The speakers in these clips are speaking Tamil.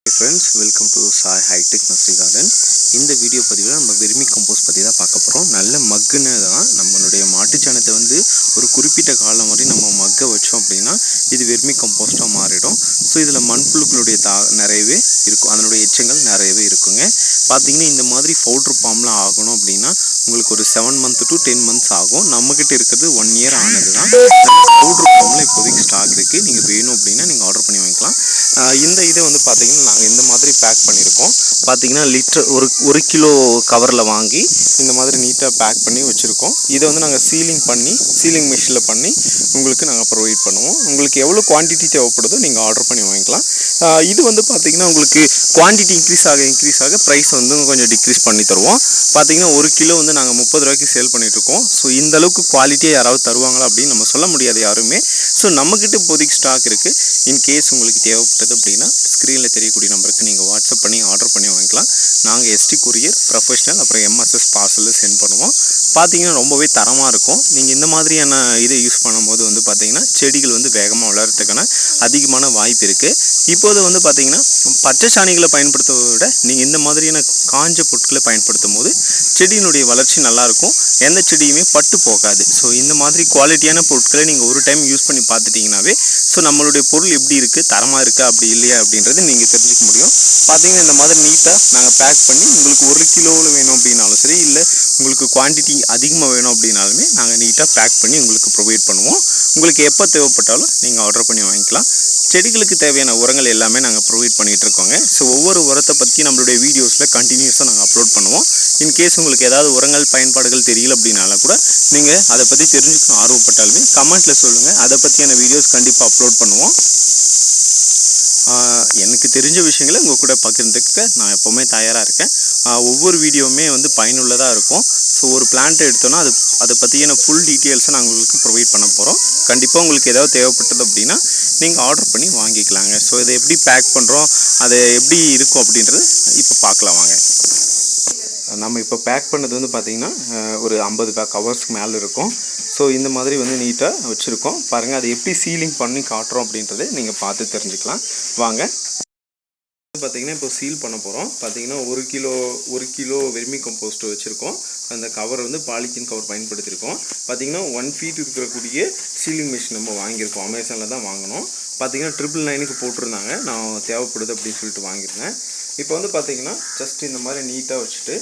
Hey friends, welcome to Sai High-Tech Nursery Garden. இந்த வீடியோ பதிவில் நம்ம வெர்மி கம்போஸ்ட் பற்றி தான் பார்க்க போகிறோம். நல்ல மக்குன்னு தான் நம்மளுடைய மாட்டுச்சாணத்தை ஒரு குறிப்பிட்ட காலம் வரை நம்ம மக்கை வச்சோம் அப்படின்னா இது வெர்மி கம்போஸ்ட்டாக மாறிடும். ஸோ இதில் மண்புழுக்களுடைய நிறையவே இருக்கும், அதனுடைய எச்சங்கள் நிறையவே இருக்குங்க. பார்த்திங்கன்னா இந்த மாதிரி பவுட்ரு ஃபார்ம்லாம் ஆகணும் அப்படின்னா உங்களுக்கு ஒரு 7 months to 10 months ஆகும். நம்மக்கிட்ட இருக்கிறது 1 year ஆனது தான். பவுட்ரு ஃபார்மில் இப்போதைக்கு ஸ்டாக் இருக்குது. நீங்கள் வேணும் அப்படின்னா நீங்கள் ஆர்டர் பண்ணி வாங்கிக்கலாம். இந்த இதை பார்த்திங்கன்னா நாங்கள் இந்த மாதிரி பேக் பண்ணியிருக்கோம். பார்த்திங்கன்னா லிட்டர் ஒரு கிலோ கவரில் வாங்கி இந்த மாதிரி நீட்டாக பேக் பண்ணி வச்சுருக்கோம். இதை நாங்கள் சீலிங் மிஷினில் பண்ணி உங்களுக்கு நாங்கள் ப்ரொவைட் பண்ணுவோம். உங்களுக்கு எவ்வளோ குவான்டிட்டி தேவைப்படுதோ நீங்கள் ஆர்டர் பண்ணி வாங்கிக்கலாம். இது பார்த்திங்கன்னா உங்களுக்கு குவான்டிட்டி இன்க்ரீஸ் ஆக ப்ரைஸ் கொஞ்சம் டிக்ரீஸ் பண்ணி தருவோம். பார்த்திங்கன்னா ஒரு கிலோ நாங்கள் 30 ரூபாய்க்கு சேல் பண்ணிகிட்ருக்கோம். ஸோ இந்த அளவுக்கு குவாலிட்டியாக யாராவது தருவாங்களா அப்படின்னு நம்ம சொல்ல முடியாது யாருமே. ஸோ நம்மக்கிட்ட இப்போதைக்கு ஸ்டாக் இருக்குது. இன்கேஸ் உங்களுக்கு தேவைப்பட்டது அப்படின்னா ஸ்க்ரீனில் தெரியக்கூடிய நம்பருக்கு நீங்கள் வாட்ஸ்அப் பண்ணி ஆர்டர் பண்ணி வாங்கிக்கலாம். நாங்கள் ST கொரியர், ப்ரொஃபஷ்னல், அப்புறம் MSS பார்சலில் சென்ட் பண்ணுவோம். பார்த்திங்கன்னா ரொம்பவே தரமாக இருக்கும். நீங்கள் இந்த மாதிரியான இதை யூஸ் பண்ணும்போது பார்த்திங்கன்னா செடிகள் வேகமாக வளர்கிறதுக்கான அதிகமான வாய்ப்பு இருக்குது. இப்போது பார்த்திங்கன்னா பச்சை சாணிகளை பயன்படுத்துவதை விட நீங்கள் இந்த மாதிரியான காஞ்ச பொருட்களை பயன்படுத்தும் போது செடியினுடைய வளர்ச்சி நல்லாயிருக்கும். எந்த செடியுமே பட்டு போகாது. ஸோ இந்த மாதிரி குவாலிட்டியான பொருட்களை நீங்கள் ஒரு டைம் யூஸ் பண்ணி பார்த்துட்டிங்கனாவே ஸோ நம்மளுடைய பொருள் எப்படி இருக்குது, தரமாக இருக்கா அப்படி இல்லையா அப்படின்றது நீங்கள் தெரிஞ்சுக்க முடியும். பார்த்திங்கன்னா இந்த மாதிரி நீட்டாக நாங்கள் பேக் பண்ணி உங்களுக்கு 1 கிலோவில் வேணும் அப்படின்னாலும் சரி, இல்லை உங்களுக்கு குவான்டிட்டி அதிகமாக வேணும் அப்படின்னாலுமே நாங்கள் நீட்டாக பேக் பண்ணி உங்களுக்கு ப்ரொவைட் பண்ணுவோம். உங்களுக்கு எப்போ தேவைப்பட்டாலும் நீங்கள் ஆர்டர் பண்ணி வாங்கிக்கலாம். செடிகளுக்கு தேவையான உரங்கள் எல்லாமே நாங்கள் ப்ரொவைட் பண்ணிகிட்ருக்கோங்க. ஸோ ஒவ்வொரு உரத்தை பற்றி நம்மளுடைய வீடியோஸில் கண்டினியூஸாக நாங்கள் அப்லோட் பண்ணுவோம். இன்கேஸ் உங்களுக்கு ஏதாவது உரங்கள் பயன்பாடுகள் தெரியல அப்படின்னாலும் கூட நீங்கள் அதை பற்றி தெரிஞ்சுக்கணும் ஆர்வப்பட்டாலுமே கமெண்ட்டில் சொல்லுங்கள். அதை பற்றியான வீடியோஸ் கண்டிப்பாக அப்லோட் பண்ணுவோம். எனக்கு தெரிஞ்ச விஷயங்களை உங்கள் கூட பகிர்ந்துக்க நான் எப்போவுமே தயாராக இருக்கேன். ஒவ்வொரு வீடியோவுமே பயனுள்ளதாக இருக்கும். ஸோ ஒரு பிளான்ட்டை எடுத்தோன்னா அதை பற்றியான ஃபுல் டீட்டெயில்ஸை நாங்கள் உங்களுக்கு ப்ரொவைட் பண்ண போகிறோம். கண்டிப்பாக உங்களுக்கு ஏதாவது தேவைப்பட்டது அப்படின்னா நீங்கள் ஆர்டர் பண்ணி வாங்கிக்கலாங்க. ஸோ இதை எப்படி பேக் பண்ணுறோம், அது எப்படி இருக்கும் அப்படின்றது இப்போ பார்க்கலாம் வாங்க. நம்ம இப்போ பேக் பண்ணது பார்த்திங்கன்னா ஒரு 50 கவர்ஸ்க்கு மேலே இருக்கும். ஸோ இந்த மாதிரி நீட்டாக வச்சுருக்கோம். பாருங்கள் அதை எப்படி சீலிங் பண்ணி காட்டுறோம் அப்படின்றத நீங்கள் பார்த்து தெரிஞ்சுக்கலாம் வாங்க. பார்த்திங்கன்னா இப்போ சீல் பண்ண போகிறோம். பார்த்திங்கன்னா ஒரு கிலோ வெர்மி கம்போஸ்ட் வச்சுருக்கோம். அந்த கவர் பாலித்தீன் கவர் பயன்படுத்தியிருக்கோம். பார்த்திங்கன்னா 1 feet இருக்கக்கூடிய சீலிங் மிஷின் நம்ம வாங்கியிருக்கோம். அமேசானில் தான் வாங்கினோம். பார்த்திங்கன்னா 999க்கு போட்டிருந்தாங்க. நான் தேவைப்படுது அப்படின்னு சொல்லிட்டு வாங்கியிருந்தேன். இப்போ பார்த்திங்கன்னா ஜஸ்ட் இந்த மாதிரி நீட்டாக வச்சுட்டு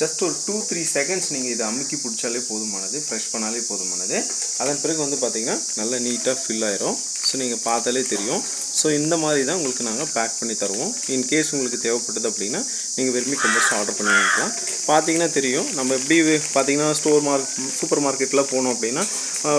ஜஸ்ட் ஒரு 2-3 seconds நீங்கள் இதை அமுக்கி பிடிச்சாலே போதுமானது, ஃப்ரெஷ் பண்ணாலே போதுமானது. அதன் பிறகு பார்த்திங்கன்னா நல்லா நீட்டாக ஃபில் ஆயிரும். ஸோ நீங்கள் பார்த்தாலே தெரியும். ஸோ இந்த மாதிரி தான் உங்களுக்கு நாங்கள் பேக் பண்ணி தருவோம். இன்கேஸ் உங்களுக்கு தேவைப்பட்டது அப்படின்னா நீங்கள் வெர்மி கம்போஸ்ட் ஆர்டர் பண்ணி வாங்கிக்கலாம். பார்த்திங்கன்னா தெரியும். நம்ம எப்படி பார்த்திங்கன்னா சூப்பர் மார்க்கெட்டில் போனோம் அப்படின்னா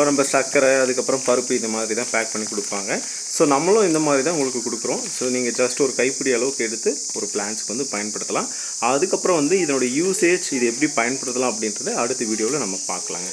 நம்ம சர்க்கரை, அதுக்கப்புறம் பருப்பு இந்த மாதிரி தான் பேக் பண்ணி கொடுப்பாங்க. ஸோ நம்மளும் இந்த மாதிரி தான் உங்களுக்கு கொடுக்குறோம். ஸோ நீங்கள் ஜஸ்ட் ஒரு கைப்பிடி அளவுக்கு எடுத்து ஒரு பிளான்ட்ஸ்க்கு பயன்படுத்தலாம். அதுக்கப்புறம் இதனுடைய யூசேஜ், இது எப்படி பயன்படுத்தலாம் அப்படின்றத அடுத்த வீடியோவில் நம்ம பார்க்கலாங்க.